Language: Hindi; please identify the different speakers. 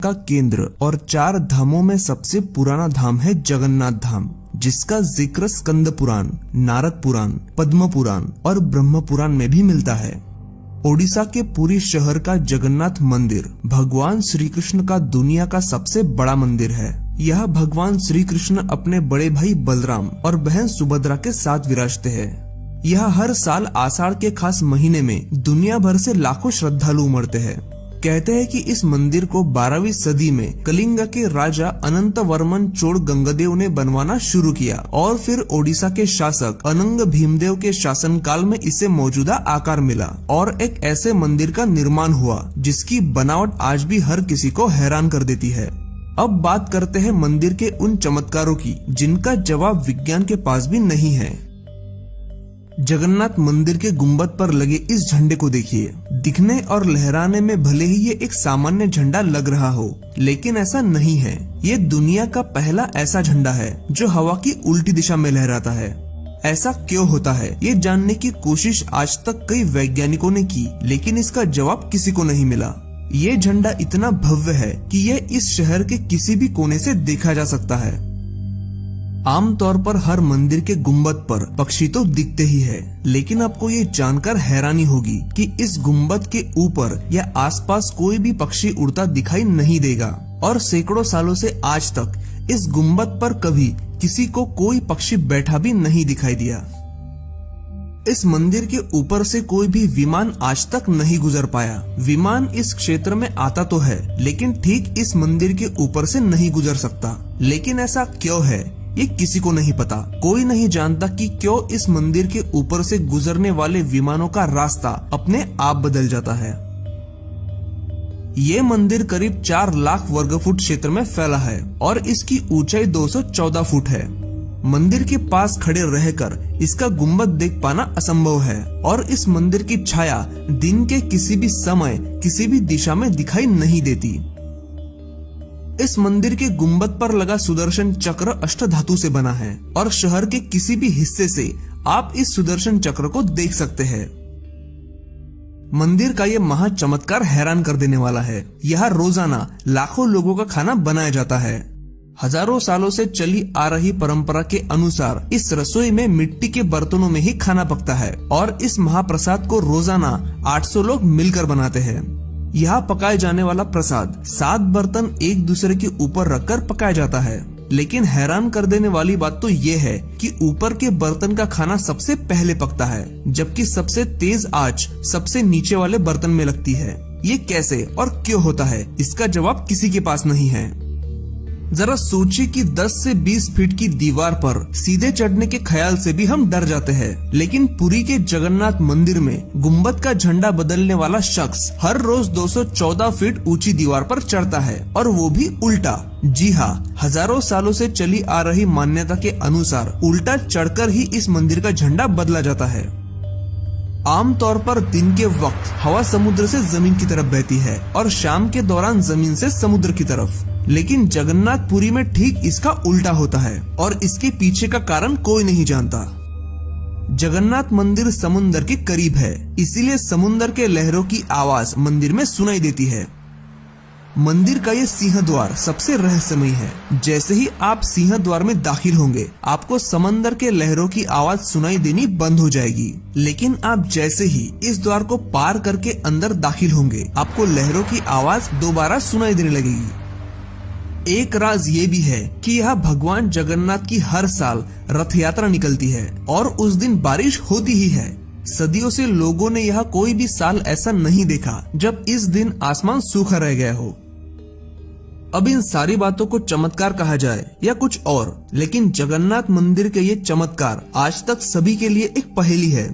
Speaker 1: का केंद्र और 4 धामों में सबसे पुराना धाम है जगन्नाथ धाम, जिसका जिक्र स्कंद पुराण, नारद पुराण, पद्म पुराण और ब्रह्म पुराण में भी मिलता है। ओडिशा के पुरी शहर का जगन्नाथ मंदिर भगवान श्री कृष्ण का दुनिया का सबसे बड़ा मंदिर है। यह भगवान श्री कृष्ण अपने बड़े भाई बलराम और बहन सुभद्रा के साथ विराजते हैं। यह हर साल आषाढ़ के खास महीने में दुनिया भर से लाखों श्रद्धालु उमड़ते हैं। कहते हैं कि इस मंदिर को 12वीं सदी में कलिंग के राजा अनंत वर्मन चोल गंगदेव ने बनवाना शुरू किया और फिर ओडिशा के शासक अनंग भीमदेव के शासनकाल में इसे मौजूदा आकार मिला और एक ऐसे मंदिर का निर्माण हुआ जिसकी बनावट आज भी हर किसी को हैरान कर देती है। अब बात करते हैं मंदिर के उन चमत्कारों की जिनका जवाब विज्ञान के पास भी नहीं है। जगन्नाथ मंदिर के गुंबद पर लगे इस झंडे को देखिए। दिखने और लहराने में भले ही ये एक सामान्य झंडा लग रहा हो, लेकिन ऐसा नहीं है। ये दुनिया का पहला ऐसा झंडा है जो हवा की उल्टी दिशा में लहराता है। ऐसा क्यों होता है, ये जानने की कोशिश आज तक कई वैज्ञानिकों ने की, लेकिन इसका जवाब किसी को नहीं मिला। ये झंडा इतना भव्य है कि ये इस शहर के किसी भी कोने से देखा जा सकता है। आमतौर पर हर मंदिर के गुंबद पर पक्षी तो दिखते ही है, लेकिन आपको ये जानकर हैरानी होगी कि इस गुंबद के ऊपर या आसपास कोई भी पक्षी उड़ता दिखाई नहीं देगा और सैकड़ों सालों से आज तक इस गुंबद पर कभी किसी को कोई पक्षी बैठा भी नहीं दिखाई दिया। इस मंदिर के ऊपर से कोई भी विमान आज तक नहीं गुजर पाया। विमान इस क्षेत्र में आता तो है, लेकिन ठीक इस मंदिर के ऊपर से नहीं गुजर सकता। लेकिन ऐसा क्यों है, ये किसी को नहीं पता। कोई नहीं जानता कि क्यों इस मंदिर के ऊपर से गुजरने वाले विमानों का रास्ता अपने आप बदल जाता है। ये मंदिर करीब 4 लाख वर्ग फुट क्षेत्र में फैला है और इसकी ऊंचाई 214 फुट है। मंदिर के पास खड़े रहकर इसका गुंबद देख पाना असंभव है और इस मंदिर की छाया दिन के किसी भी समय किसी भी दिशा में दिखाई नहीं देती। इस मंदिर के गुंबद पर लगा सुदर्शन चक्र अष्टधातु से बना है और शहर के किसी भी हिस्से से आप इस सुदर्शन चक्र को देख सकते हैं। मंदिर का ये महा चमत्कार हैरान कर देने वाला है। यहाँ रोजाना लाखों लोगों का खाना बनाया जाता है। हजारों सालों से चली आ रही परंपरा के अनुसार इस रसोई में मिट्टी के बर्तनों में ही खाना पकता है और इस महाप्रसाद को रोजाना 800 लोग मिलकर बनाते हैं। यहाँ पकाए जाने वाला प्रसाद 7 बर्तन एक दूसरे के ऊपर रखकर पकाया जाता है। लेकिन हैरान कर देने वाली बात तो ये है कि ऊपर के बर्तन का खाना सबसे पहले पकता है, जबकि सबसे तेज आंच सबसे नीचे वाले बर्तन में लगती है। ये कैसे और क्यों होता है, इसका जवाब किसी के पास नहीं है। जरा सोचिए कि 10 से 20 फीट की दीवार पर सीधे चढ़ने के ख्याल से भी हम डर जाते हैं, लेकिन पुरी के जगन्नाथ मंदिर में गुंबद का झंडा बदलने वाला शख्स हर रोज 214 फीट ऊंची दीवार पर चढ़ता है और वो भी उल्टा। जी हाँ, हजारों सालों से चली आ रही मान्यता के अनुसार उल्टा चढ़कर ही इस मंदिर का झंडा बदला जाता है। आमतौर पर दिन के वक्त हवा समुद्र से जमीन की तरफ बहती है और शाम के दौरान जमीन से समुद्र की तरफ, लेकिन जगन्नाथपुरी में ठीक इसका उल्टा होता है और इसके पीछे का कारण कोई नहीं जानता। जगन्नाथ मंदिर समुद्र के करीब है, इसीलिए समुद्र के लहरों की आवाज मंदिर में सुनाई देती है। मंदिर का ये सिंह द्वार सबसे रहस्यमय है। जैसे ही आप सिंह द्वार में दाखिल होंगे, आपको समंदर के लहरों की आवाज सुनाई देनी बंद हो जाएगी, लेकिन आप जैसे ही इस द्वार को पार करके अंदर दाखिल होंगे, आपको लहरों की आवाज दोबारा सुनाई देने लगेगी। एक राज ये भी है कि यहाँ भगवान जगन्नाथ की हर साल रथ यात्रा निकलती है और उस दिन बारिश होती ही है। सदियों से लोगों ने यहाँ कोई भी साल ऐसा नहीं देखा जब इस दिन आसमान सूखा रह गया हो। अब इन सारी बातों को चमत्कार कहा जाए या कुछ और, लेकिन जगन्नाथ मंदिर के ये चमत्कार आज तक सभी के लिए एक पहेली है।